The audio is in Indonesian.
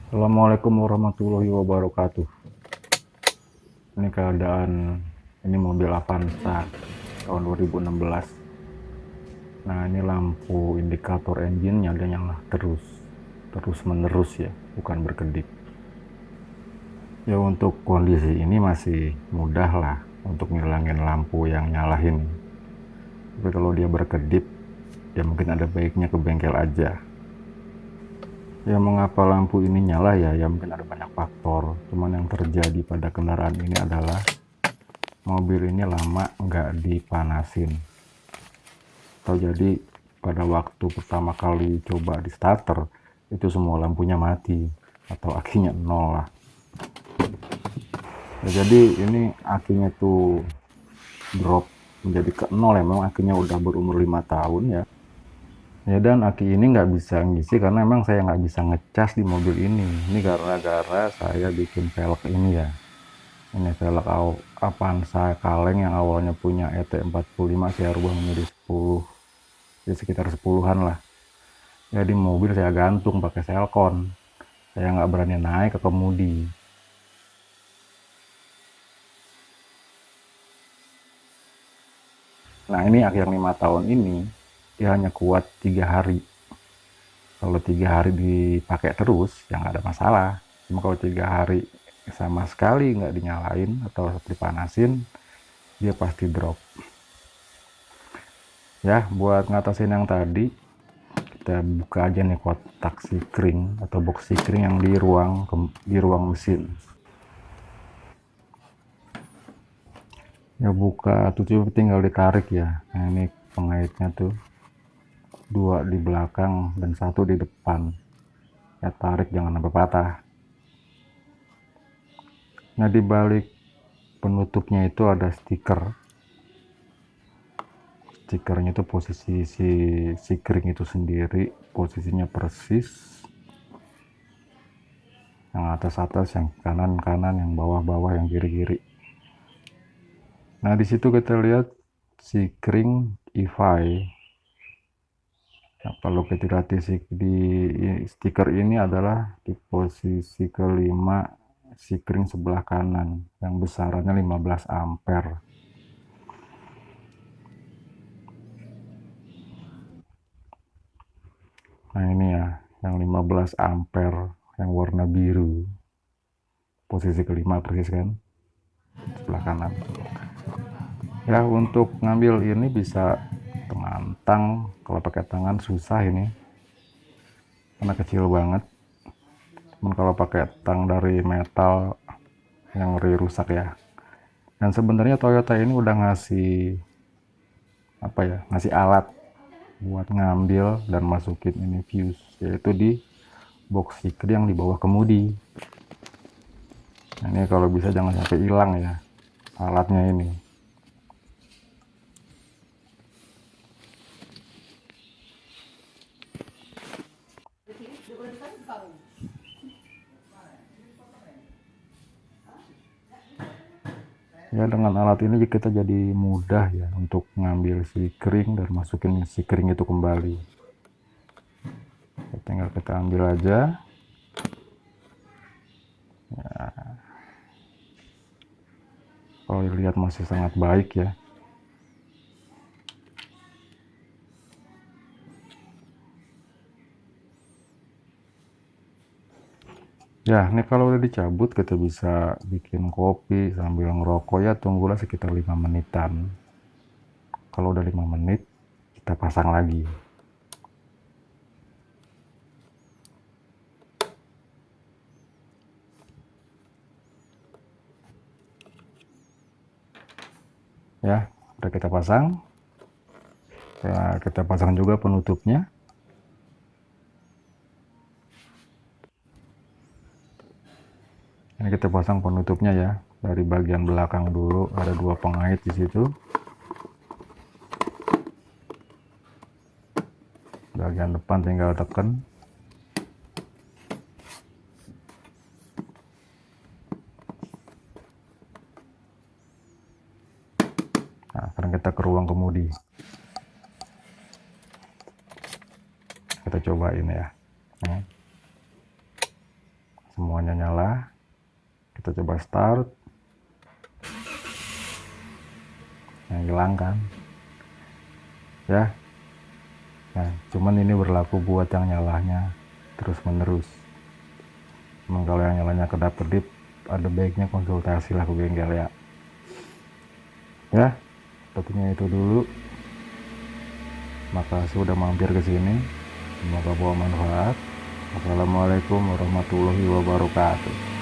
Assalamualaikum warahmatullahi wabarakatuh. Ini keadaan, ini mobil Avanza tahun 2016. Nah, ini lampu indikator engine nyala terus menerus ya, bukan berkedip. Ya, untuk kondisi ini masih mudah lah untuk ngilangin lampu yang nyalahin. Tapi kalau dia berkedip, ya mungkin ada baiknya ke bengkel aja. Ya, mengapa lampu ini nyala ya? Ya mungkin ada banyak faktor. Cuman yang terjadi pada kendaraan ini adalah mobil ini lama nggak dipanasin. Atau jadi pada waktu pertama kali coba di starter, itu semua lampunya mati. Atau akinya nol lah. Ya, jadi ini akinya tuh drop menjadi ke nol ya. Memang akinya udah berumur 5 tahun ya. Ya, dan aki ini nggak bisa ngisi karena memang saya nggak bisa ngecas di mobil ini. Ini gara-gara saya bikin velg ini ya. Ini velg Avanza kaleng yang awalnya punya ET45, saya rubah menjadi 10, jadi sekitar 10-an lah. Jadi mobil saya gantung pakai selkon. Saya nggak berani naik ke kemudi. Nah, ini akhir 5 tahun ini dia hanya kuat 3 hari. Kalau 3 hari dipakai terus ya nggak ada masalah. Cuma kalau 3 hari sama sekali nggak dinyalain atau dipanasin, dia pasti drop. Ya, buat ngatasin yang tadi, kita buka aja nih kotak sikring atau box sikring yang di ruang mesin. Ya, buka tutup tinggal ditarik ya. Nah, ini pengaitnya tuh 2 di belakang dan 1 di depan. Ya, tarik jangan sampai patah. Nah, di balik penutupnya itu ada stiker. Stikernya itu posisi si sikring itu sendiri, posisinya persis. Yang atas-atas, yang kanan-kanan, yang bawah-bawah, yang kiri-kiri. Nah, di situ kita lihat sikring EVI. Nah, kalau kita lihat di stiker ini adalah di posisi kelima, sikring sebelah kanan yang besarannya 15 ampere. Nah, ini ya yang 15 ampere yang warna biru, posisi kelima persis kan, sebelah kanan. Ya, untuk ngambil ini bisa dengan tang. Kalau pakai tangan susah ini karena kecil banget. Cuman kalau pakai tang dari metal yang ngeri rusak ya. Dan sebenarnya Toyota ini udah ngasih alat buat ngambil dan masukin ini fuse, yaitu di box sikring yang di bawah kemudi. Nah, ini kalau bisa jangan sampai hilang ya alatnya ini. Ya, dengan alat ini kita jadi mudah ya untuk ngambil sikring dan masukin sikring itu kembali. Tinggal kita ambil aja ya. Kalau dilihat masih sangat baik ya. Ya, ini kalau udah dicabut kita bisa bikin kopi sambil ngerokok ya, tunggulah sekitar 5 menitan. Kalau udah 5 menit kita pasang lagi. Ya, udah kita pasang. Ya, kita pasang juga penutupnya. Ini kita pasang penutupnya ya. Dari bagian belakang dulu ada 2 pengait di situ. Bagian depan tinggal tekan. Nah, sekarang kita ke ruang kemudi. Kita cobain ya. Nah, semuanya nyala. Kita coba start. Yang hilang kan ya. Nah, cuman ini berlaku buat yang nyalanya terus menerus. Kalau yang nyalanya kedap-kedip, ada baiknya konsultasi lah ke bengkel ya. Ya, sepertinya itu dulu. Makasih udah mampir ke sini. Semoga bawa manfaat. Assalamualaikum warahmatullahi wabarakatuh.